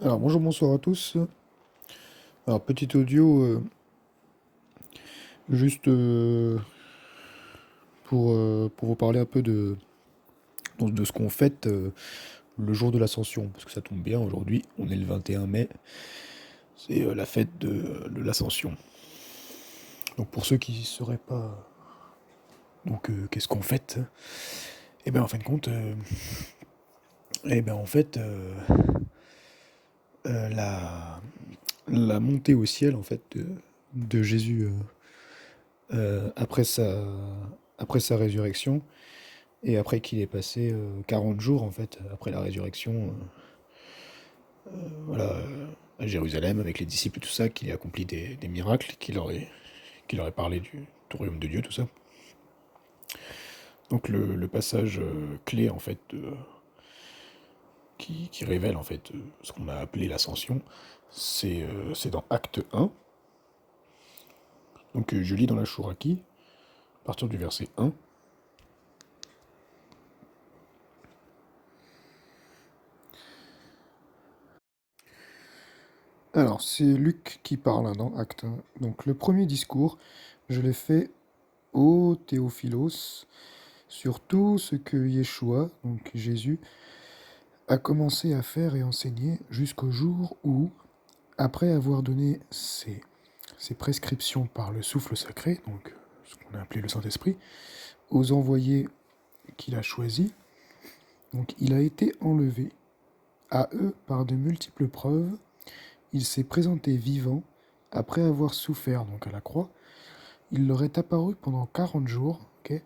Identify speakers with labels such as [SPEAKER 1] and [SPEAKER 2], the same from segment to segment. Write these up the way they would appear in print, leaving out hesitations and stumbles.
[SPEAKER 1] Alors bonjour, bonsoir à tous. Alors petit audio juste pour vous parler un peu de ce qu'on fête le jour de l'Ascension, parce que ça tombe bien, aujourd'hui on est le 21 mai, c'est la fête de l'Ascension. Donc pour ceux qui ne sauraient pas qu'est-ce qu'on fête, eh bien en fin de compte, eh ben en fait la, la montée au ciel en fait de Jésus après sa résurrection. Et après qu'il ait passé 40 jours, en fait, après la résurrection, voilà, à Jérusalem, avec les disciples et tout ça, qu'il ait accompli des miracles, qu'il aurait parlé du royaume de Dieu, tout ça. Donc le passage clé, en fait, qui révèle, en fait, ce qu'on a appelé l'ascension, c'est dans Acte 1. Donc je lis dans la Chouraki, à partir du verset 1. Alors, c'est Luc qui parle hein, dans Acte 1. Donc le premier discours, je l'ai fait au Théophilos, sur tout ce que Yeshua, donc Jésus, a commencé à faire et enseigner jusqu'au jour où, après avoir donné ses prescriptions par le souffle sacré, donc ce qu'on a appelé le Saint-Esprit, aux envoyés qu'il a choisis, donc il a été enlevé. À eux, par de multiples preuves, il s'est présenté vivant, après avoir souffert donc à la croix. Il leur est apparu pendant 40 jours, ok,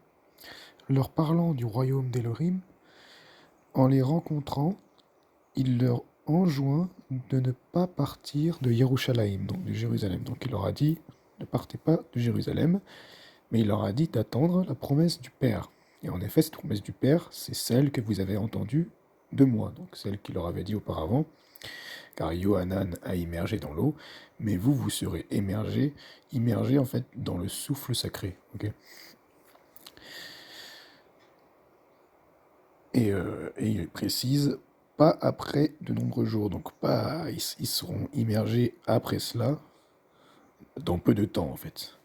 [SPEAKER 1] leur parlant du royaume d'Elohim. En les rencontrant, il leur enjoint de ne pas partir de Yerushalayim, donc de Jérusalem. Donc il leur a dit, ne partez pas de Jérusalem, mais il leur a dit d'attendre la promesse du Père. Et en effet, cette promesse du Père, c'est celle que vous avez entendue de moi, donc celle qu'il leur avait dit auparavant, car Yohanan a immergé dans l'eau, mais vous, vous serez immergés en fait dans le souffle sacré. Ok. Et il précise, pas après de nombreux jours, donc pas, ils seront immergés après cela, dans peu de temps en fait.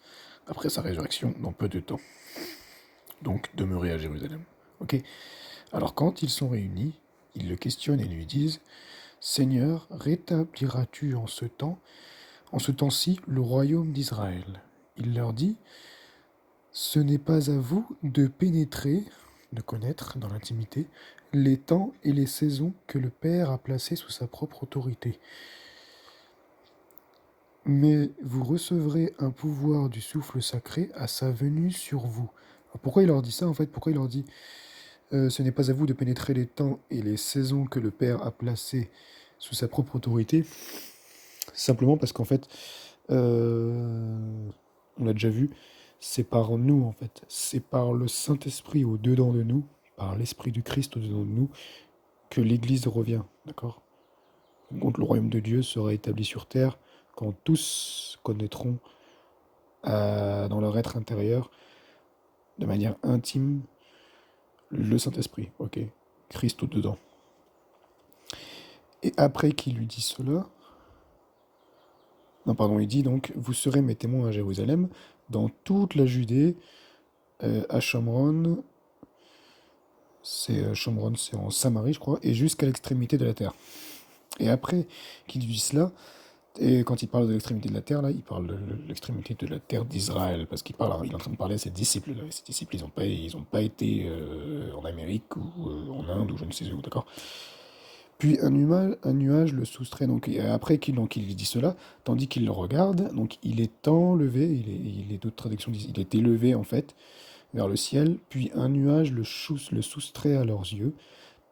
[SPEAKER 1] Après sa résurrection, dans peu de temps. Donc demeurer à Jérusalem. Ok. Alors quand ils sont réunis, ils le questionnent et lui disent, Seigneur, rétabliras-tu en ce temps-ci, le royaume d'Israël? Il leur dit, ce n'est pas à vous de pénétrer, de connaître dans l'intimité, les temps et les saisons que le Père a placés sous sa propre autorité. Mais vous recevrez un pouvoir du souffle sacré à sa venue sur vous. Alors pourquoi il leur dit ça en fait? Pourquoi il leur dit ce n'est pas à vous de pénétrer les temps et les saisons que le Père a placés sous sa propre autorité? Simplement parce qu'en fait, on l'a déjà vu, c'est par nous en fait, c'est par le Saint-Esprit au-dedans de nous, par l'Esprit du Christ au-dedans de nous, que l'Église revient, d'accord? Donc le royaume de Dieu sera établi sur terre quand tous connaîtront dans leur être intérieur, de manière intime, le Saint-Esprit, ok? Christ au-dedans. Et après qu'il lui dit cela, non pardon, il dit donc, vous serez mes témoins à Jérusalem, dans toute la Judée, à Shomron, Shomron, c'est en Samarie, je crois, et jusqu'à l'extrémité de la terre. Et après qu'il dit cela, et quand il parle de l'extrémité de la terre, là, il parle de l'extrémité de la terre d'Israël, parce il est en train de parler à ses disciples. Là. Ses disciples, ils ont pas été en Amérique ou en Inde ou je ne sais où, d'accord. Puis un nuage le soustrait, donc et après qu'il dit cela, tandis qu'il le regarde, donc il est enlevé, d'autres traductions disent, il est élevé en fait vers le ciel, puis un nuage le soustrait à leurs yeux,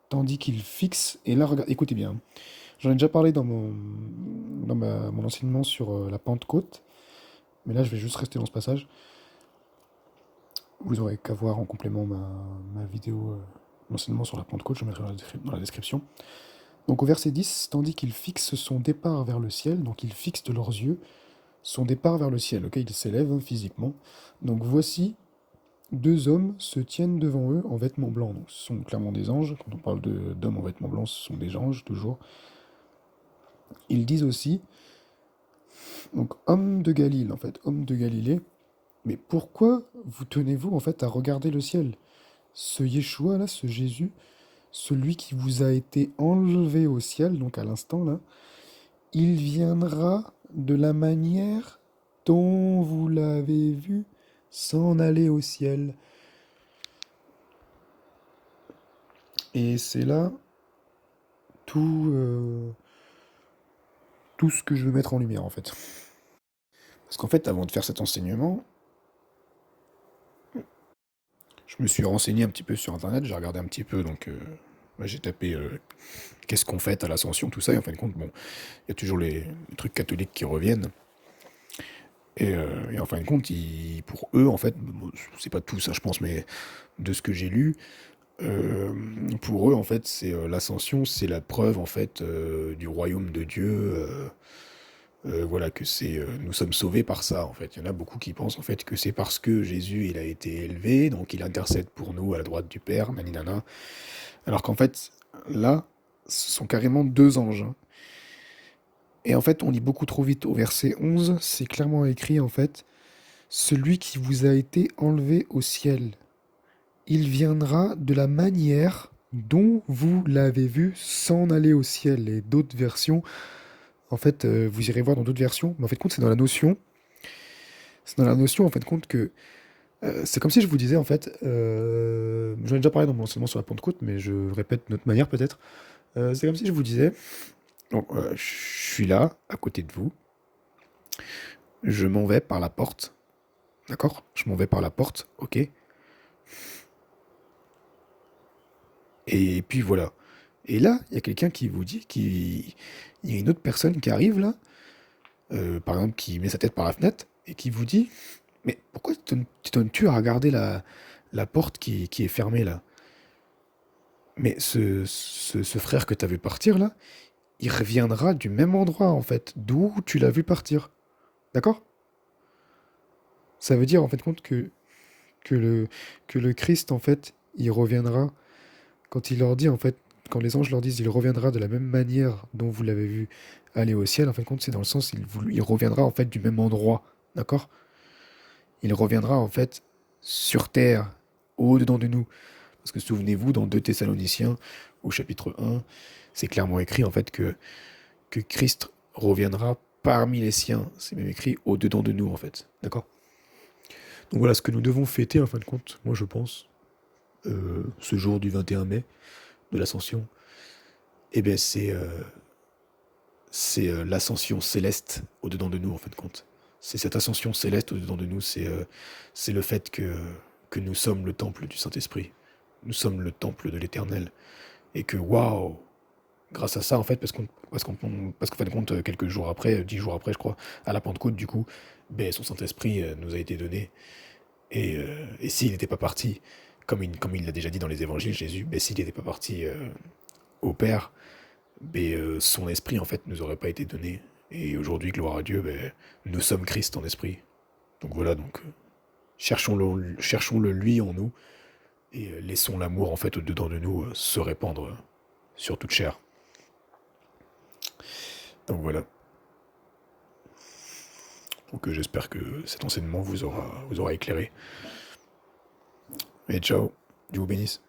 [SPEAKER 1] tandis qu'il fixe, et là, regarde, écoutez bien, j'en ai déjà parlé dans mon enseignement sur la Pentecôte, mais là je vais juste rester dans ce passage. Vous aurez qu'à voir en complément ma vidéo, l'enseignement sur la Pentecôte, je mettrai dans la description. Donc au verset 10, tandis qu'il fixe son départ vers le ciel, donc il fixe de leurs yeux son départ vers le ciel, ok, il s'élève hein, physiquement. Donc voici, deux hommes se tiennent devant eux en vêtements blancs. Donc ce sont clairement des anges. Quand on parle d'hommes en vêtements blancs, ce sont des anges, toujours. Ils disent aussi, donc homme de Galilée, en fait, homme de Galilée, mais pourquoi vous tenez-vous en fait à regarder le ciel? Ce Yeshua là, ce Jésus, celui qui vous a été enlevé au ciel, donc à l'instant là, il viendra de la manière dont vous l'avez vu s'en aller au ciel. Et c'est là tout, tout ce que je veux mettre en lumière en fait. Parce qu'en fait, avant de faire cet enseignement, je me suis renseigné un petit peu sur internet, j'ai regardé un petit peu, donc j'ai tapé qu'est-ce qu'on fait à l'ascension, tout ça, et en fin de compte, bon, il y a toujours les trucs catholiques qui reviennent. Et en fin de compte, pour eux, en fait, bon, c'est pas tout ça, je pense, mais de ce que j'ai lu, euh, pour eux, en fait, c'est l'ascension, c'est la preuve, en fait, du royaume de Dieu. Voilà, que nous sommes sauvés par ça, en fait. Il y en a beaucoup qui pensent, en fait, que c'est parce que Jésus, il a été élevé, donc il intercède pour nous à la droite du Père, naninana. Alors qu'en fait, là, ce sont carrément deux anges, hein. Et en fait, on lit beaucoup trop vite. Au verset 11, c'est clairement écrit, en fait, celui qui vous a été enlevé au ciel, il viendra de la manière dont vous l'avez vu s'en aller au ciel. Et d'autres versions, en fait, vous irez voir dans d'autres versions, mais en fait, compte, c'est dans la notion, en fait, compte que c'est comme si je vous disais, en fait, j'en ai déjà parlé dans mon enseignement sur la Pentecôte, mais je répète de notre manière peut-être. C'est comme si je vous disais, donc, je suis là, à côté de vous, je m'en vais par la porte, d'accord? Je m'en vais par la porte, ok? Et puis voilà. Et là, il y a quelqu'un qui vous dit, il y a une autre personne qui arrive là, par exemple, qui met sa tête par la fenêtre et qui vous dit, mais pourquoi tu donnes-tu à regarder la porte qui est fermée là? Mais ce frère que tu as vu partir là, il reviendra du même endroit en fait, d'où tu l'as vu partir. D'accord? Ça veut dire en fait compte que le, que le Christ en fait, il reviendra quand il leur dit en fait, quand les anges leur disent il reviendra de la même manière dont vous l'avez vu aller au ciel, en fin de compte, c'est dans le sens il reviendra en fait du même endroit. D'accord? Il reviendra en fait sur terre, au-dedans de nous. Parce que souvenez-vous, dans 2 Thessaloniciens, au chapitre 1, c'est clairement écrit en fait que Christ reviendra parmi les siens. C'est même écrit au-dedans de nous en fait. D'accord? Donc voilà ce que nous devons fêter en fin de compte, moi je pense, ce jour du 21 mai de l'Ascension. Eh bien c'est l'ascension céleste au-dedans de nous en fin de compte. C'est cette ascension céleste au-dedans de nous, c'est le fait que nous sommes le temple du Saint-Esprit. Nous sommes le temple de l'Éternel. Et que, waouh, grâce à ça, en fait, parce qu'en fin de compte, quelques jours après, 10 jours après, je crois, à la Pentecôte, du coup, ben, son Saint-Esprit nous a été donné. Et s'il n'était pas parti, comme il l'a déjà dit dans les évangiles, Jésus, ben, s'il n'était pas parti au Père, ben, son esprit, en fait, nous aurait pas été donné. Et aujourd'hui, gloire à Dieu, ben, nous sommes Christ en esprit. Donc voilà, donc cherchons-le lui en nous, et laissons l'amour, en fait, au-dedans de nous se répandre sur toute chair. Donc voilà. Donc j'espère que cet enseignement vous aura éclairé. Et ciao, Dieu vous bénisse.